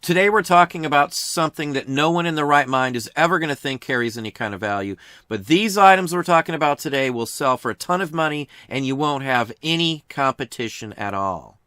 Today we're talking about something that no one in their right mind is ever going to think carries any kind of value. But these items we're talking about today will sell for a ton of money and you won't have any competition at all.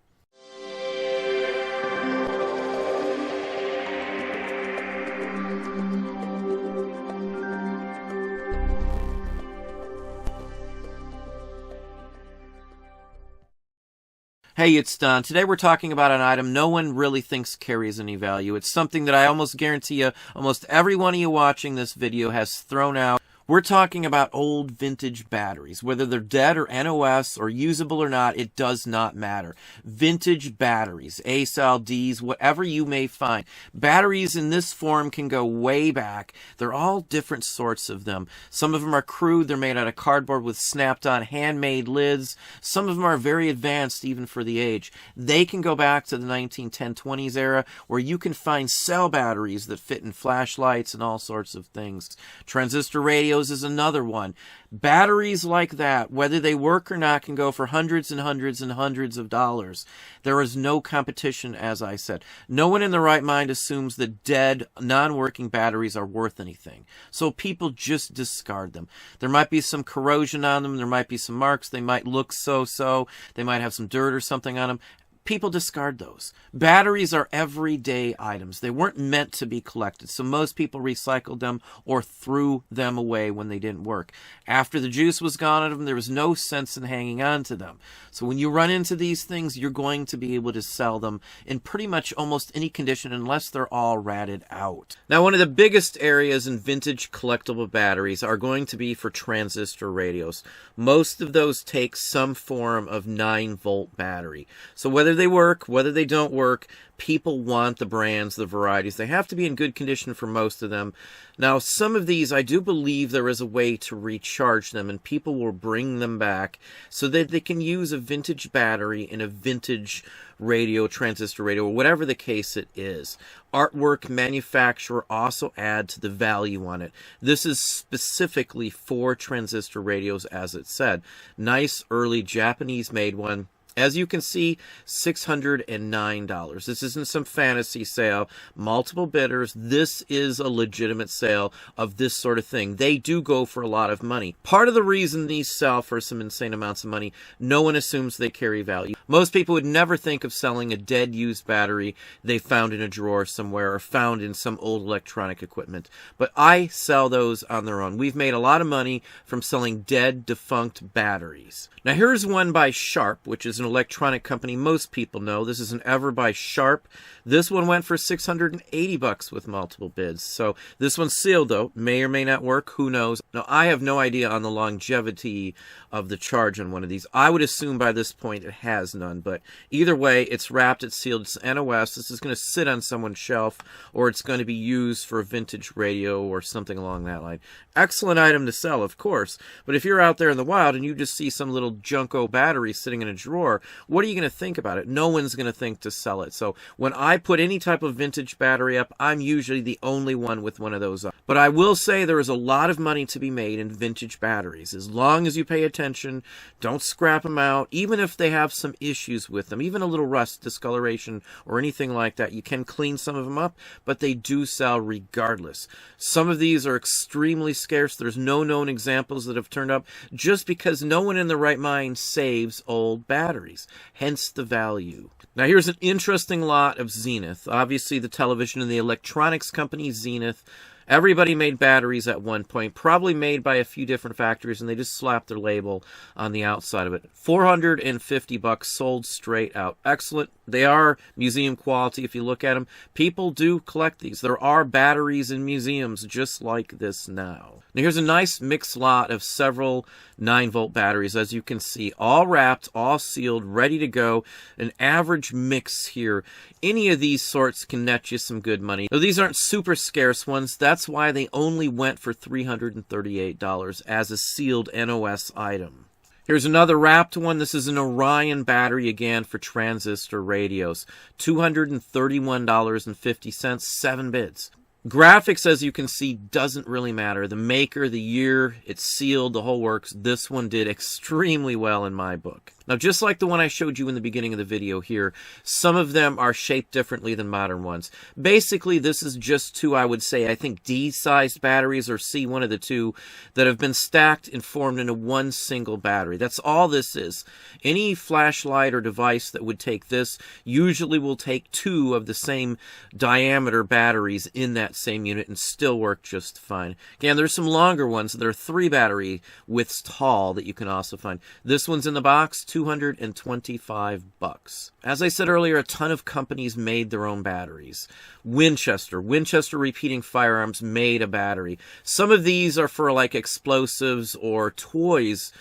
Hey, it's Don. Today we're talking about an item no one really thinks carries any value. It's something that I almost guarantee you, almost every one of you watching this video has thrown out. We're talking about old vintage batteries. Whether they're dead or NOS or usable or not, it does not matter. Vintage batteries, A-cell, Ds, whatever you may find. Batteries in this form can go way back. They're all different sorts of them. Some of them are crude. They're made out of cardboard with snapped-on handmade lids. Some of them are very advanced even for the age. They can go back to the 1910-20s era where you can find cell batteries that fit in flashlights and all sorts of things. Transistor radios is another one. Batteries like that, whether they work or not, can go for hundreds and hundreds and hundreds of dollars. There is no competition, as I said. No one in their right mind assumes that dead, non-working batteries are worth anything. So people just discard them. There might be some corrosion on them. There might be some marks. They might look so-so. They might have some dirt or something on them. People discard those. Batteries are everyday items. They weren't meant to be collected, so most people recycled them or threw them away when they didn't work. After the juice was gone out of them, there was no sense in hanging on to them. So when you run into these things, you're going to be able to sell them in pretty much almost any condition unless they're all ratted out. Now, one of the biggest areas in vintage collectible batteries are going to be for transistor radios. Most of those take some form of 9-volt battery. So whether they work, whether they don't work, people want the brands, the varieties. They have to be in good condition for most of them. Now, some of these, I do believe there is a way to recharge them, and people will bring them back so that they can use a vintage battery in a vintage radio, transistor radio, or whatever the case it is. Artwork, manufacturer also add to the value on it. This is specifically for transistor radios, as it said. Nice, early Japanese-made one. As you can see, $609. This isn't some fantasy sale. Multiple bidders. This is a legitimate sale of this sort of thing. They do go for a lot of money. Part of the reason these sell for some insane amounts of money, no one assumes they carry value. Most people would never think of selling a dead used battery they found in a drawer somewhere or found in some old electronic equipment. But I sell those on their own. We've made a lot of money from selling dead, defunct batteries. Now here's one by Sharp, which is an electronic company most people know. This is an Ever by Sharp. This one went for $680 with multiple bids. So this one's sealed though. May or may not work. Who knows? Now I have no idea on the longevity of the charge on one of these. I would assume by this point it has none. But either way, it's wrapped, it's sealed, it's NOS. This is going to sit on someone's shelf or it's going to be used for a vintage radio or something along that line. Excellent item to sell, of course. But if you're out there in the wild and you just see some little junko battery sitting in a drawer, what are you going to think about it? No one's going to think to sell it. So when I put any type of vintage battery up, I'm usually the only one with one of those up. But I will say there is a lot of money to be made in vintage batteries. As long as you pay attention, don't scrap them out, even if they have some issues with them, even a little rust, discoloration, or anything like that. You can clean some of them up, but they do sell regardless. Some of these are extremely scarce. There's no known examples that have turned up just because no one in the right mind saves old batteries, hence the value. Now here's an interesting lot of Zenith. Obviously the television and the electronics company Zenith. Everybody made batteries at one point, probably made by a few different factories, and they just slapped their label on the outside of it. $450 sold straight out. Excellent. They are museum quality if you look at them. People do collect these. There are batteries in museums just like this now. Now here's a nice mixed lot of several 9-volt batteries, as you can see, all wrapped, all sealed, ready to go. An average mix here. Any of these sorts can net you some good money. Now, these aren't super scarce ones. That's why they only went for $338 as a sealed NOS item. Here's another wrapped one. This is an Orion battery, again, for transistor radios. $231.50, 7 bids. Graphics, as you can see, doesn't really matter. The maker, the year, it's sealed, the whole works. This one did extremely well in my book. Now, just like the one I showed you in the beginning of the video here, some of them are shaped differently than modern ones. Basically, this is just two, I would say, I think D-sized batteries, or C, one of the two, that have been stacked and formed into one single battery. That's all this is. Any flashlight or device that would take this usually will take two of the same diameter batteries in that same unit and still work just fine. Again, there's some longer ones that are 3 battery widths tall that you can also find. This one's in the box, $225. As I said earlier, a ton of companies made their own batteries. Winchester Repeating Firearms made a battery. Some of these are for like explosives or toys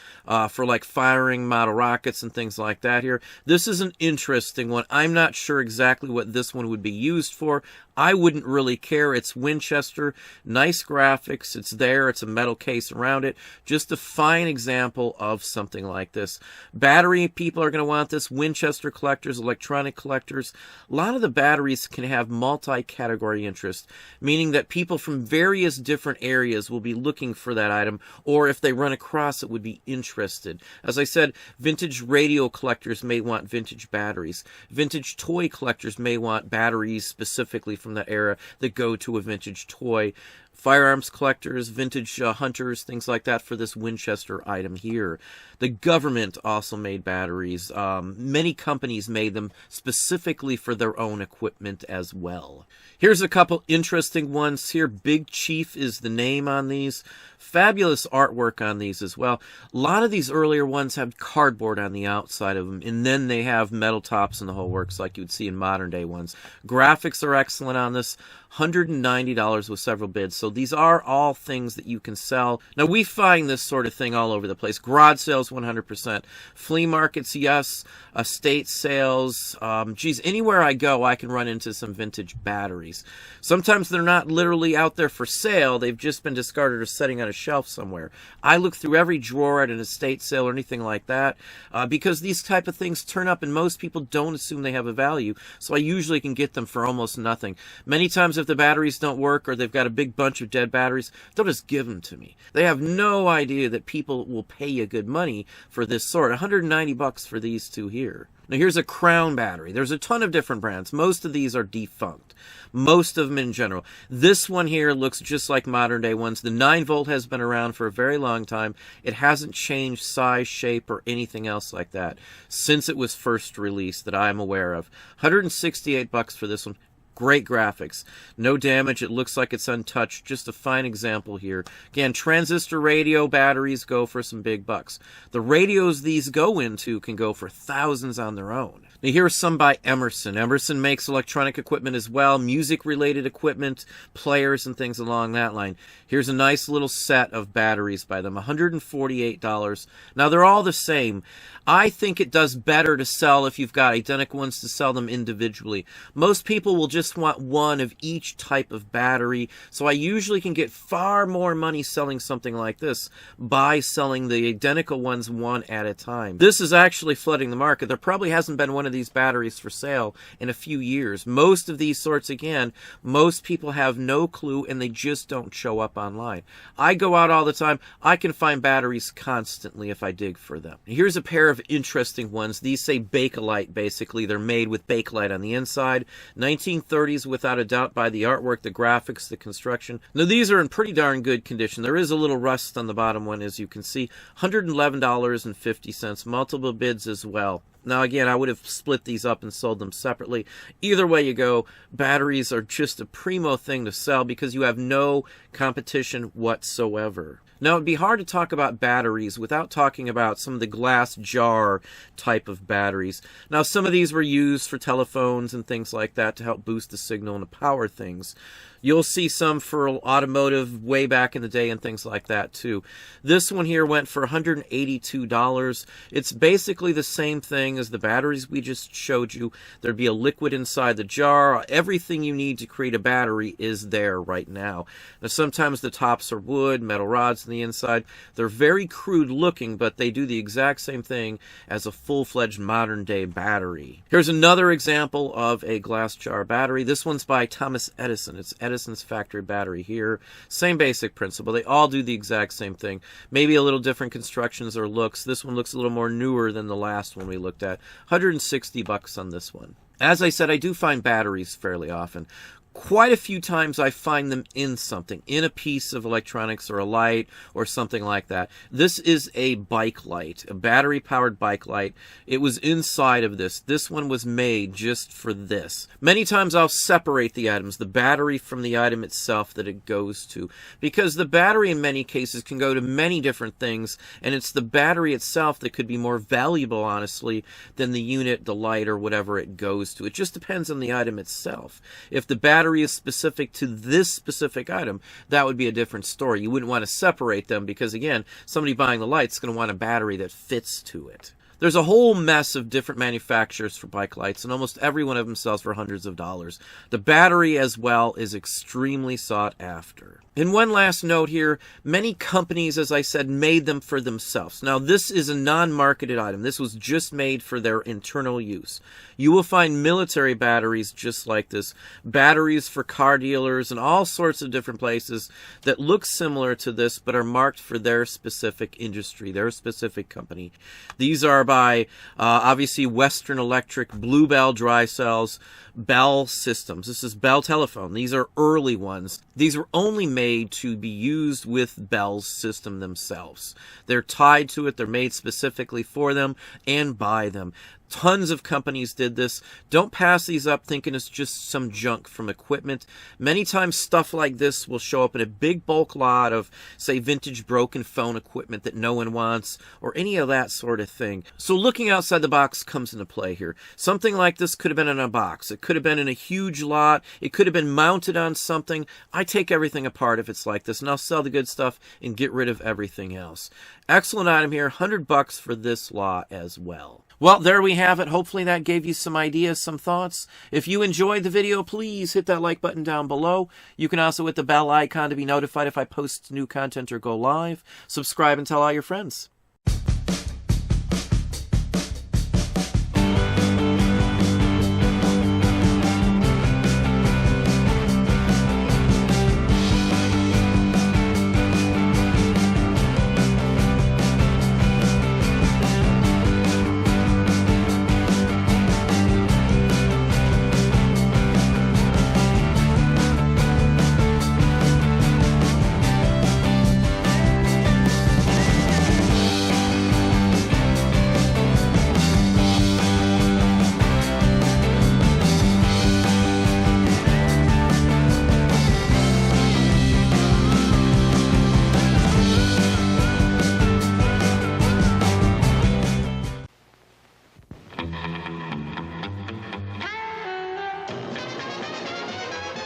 for like firing model rockets and things like that here. This is an interesting one. I'm not sure exactly what this one would be used for. I wouldn't really care. It's Winchester. Nice graphics. It's there. It's a metal case around it. Just a fine example of something like this. Battery people are going to want this. Winchester collectors, electronic collectors. A lot of the batteries can have multi-category interest, meaning that people from various different areas will be looking for that item, or if they run across it, would be interested. As I said, vintage radio collectors may want vintage batteries. Vintage toy collectors may want batteries specifically from that era that go to a vintage toy. Firearms collectors, vintage hunters, things like that for this Winchester item here. The government also made batteries. Many companies made them specifically for their own equipment as well. Here's a couple interesting ones here. Big Chief is the name on these. Fabulous artwork on these as well. A lot of these earlier ones have cardboard on the outside of them, and then they have metal tops and the whole works like you would see in modern day ones. Graphics are excellent on this. $190 with several bids. So these are all things that you can sell. Now, we find this sort of thing all over the place. Garage sales, 100%. Flea markets, yes. Estate sales. Geez, anywhere I go, I can run into some vintage batteries. Sometimes they're not literally out there for sale. They've just been discarded or sitting on a shelf somewhere. I look through every drawer at an estate sale or anything like that because these type of things turn up and most people don't assume they have a value. So I usually can get them for almost nothing. Many times if the batteries don't work or they've got a big bunch of dead batteries, they'll just give them to me. They have no idea that people will pay you good money for this sort. $190 for these two here. Now here's a Crown battery. There's a ton of different brands. Most of these are defunct. Most of them in general. This one here looks just like modern day ones. The 9-volt has been around for a very long time. It hasn't changed size, shape, or anything else like that since it was first released that I'm aware of. $168 for this one. Great graphics. No damage. It looks like it's untouched. Just a fine example here. Again, transistor radio batteries go for some big bucks. The radios these go into can go for thousands on their own. Now, here's some by Emerson. Emerson makes electronic equipment as well, music-related equipment, players, and things along that line. Here's a nice little set of batteries by them, $148. Now, they're all the same. I think it does better to sell if you've got identical ones to sell them individually. Most people will just want one of each type of battery, so I usually can get far more money selling something like this by selling the identical ones one at a time. This is actually flooding the market. There probably hasn't been one of these batteries for sale in a few years. Most of these sorts, again, most people have no clue and they just don't show up online. I go out all the time. I can find batteries constantly if I dig for them. Here's a pair of interesting ones. These say Bakelite, basically. They're made with Bakelite on the inside. 1930s without a doubt by the artwork, the graphics, the construction. Now these are in pretty darn good condition. There is a little rust on the bottom one, as you can see. $111.50. Multiple bids as well. Now, again, I would have split these up and sold them separately. Either way you go, batteries are just a primo thing to sell because you have no competition whatsoever. Now, it'd be hard to talk about batteries without talking about some of the glass jar type of batteries. Now, some of these were used for telephones and things like that to help boost the signal and to power things. You'll see some for automotive way back in the day and things like that too. This one here went for $182. It's basically the same thing as the batteries we just showed you. There'd be a liquid inside the jar. Everything you need to create a battery is there right now. Now sometimes the tops are wood, metal rods, and the inside. They're very crude looking, but they do the exact same thing as a full-fledged modern-day battery. Here's another example of a glass jar battery. This one's by Thomas Edison. It's Edison's factory battery here. Same basic principle. They all do the exact same thing. Maybe a little different constructions or looks. This one looks a little more newer than the last one we looked at. $160 on this one. As I said, I do find batteries fairly often. Quite a few times I find them in something, in a piece of electronics or a light or something like that. This is a bike light, a battery-powered bike light. It was inside of this. This one was made just for this. Many times I'll separate the items, the battery from the item itself that it goes to, because the battery in many cases can go to many different things, and it's the battery itself that could be more valuable, honestly, than the unit, the light, or whatever it goes to. It just depends on the item itself. If the battery is specific to this specific item, that would be a different story. You wouldn't want to separate them because, again, somebody buying the light's going to want a battery that fits to it. There's a whole mess of different manufacturers for bike lights, and almost every one of them sells for hundreds of dollars. The battery as well is extremely sought after. And one last note here, many companies, as I said, made them for themselves. Now, this is a non-marketed item. This was just made for their internal use. You will find military batteries just like this, batteries for car dealers and all sorts of different places that look similar to this but are marked for their specific industry, their specific company. These are by, obviously, Western Electric, Bluebell dry cells, Bell Systems. This is Bell Telephone. These are early ones. These were only made to be used with Bell's system themselves. They're tied to it. They're made specifically for them and by them. Tons of companies did this. Don't pass these up thinking it's just some junk from equipment. Many times stuff like this will show up in a big bulk lot of, say, vintage broken phone equipment that no one wants or any of that sort of thing. So looking outside the box comes into play here. Something like this could have been in a box. It could have been in a huge lot. It could have been mounted on something. I take everything apart if it's like this, and I'll sell the good stuff and get rid of everything else. Excellent item here. $100 for this lot as well. Well, there we have it. Hopefully that gave you some ideas, some thoughts. If you enjoyed the video, please hit that like button down below. You can also hit the bell icon to be notified if I post new content or go live. Subscribe and tell all your friends.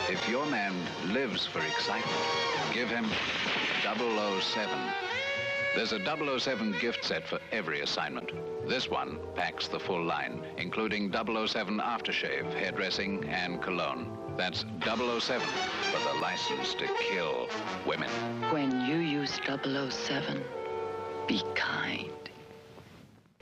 If your man lives for excitement, give him 007. There's a 007 gift set for every assignment. This one packs the full line, including 007 aftershave, hairdressing, and cologne. That's 007 for the license to kill women. When you use 007, be kind.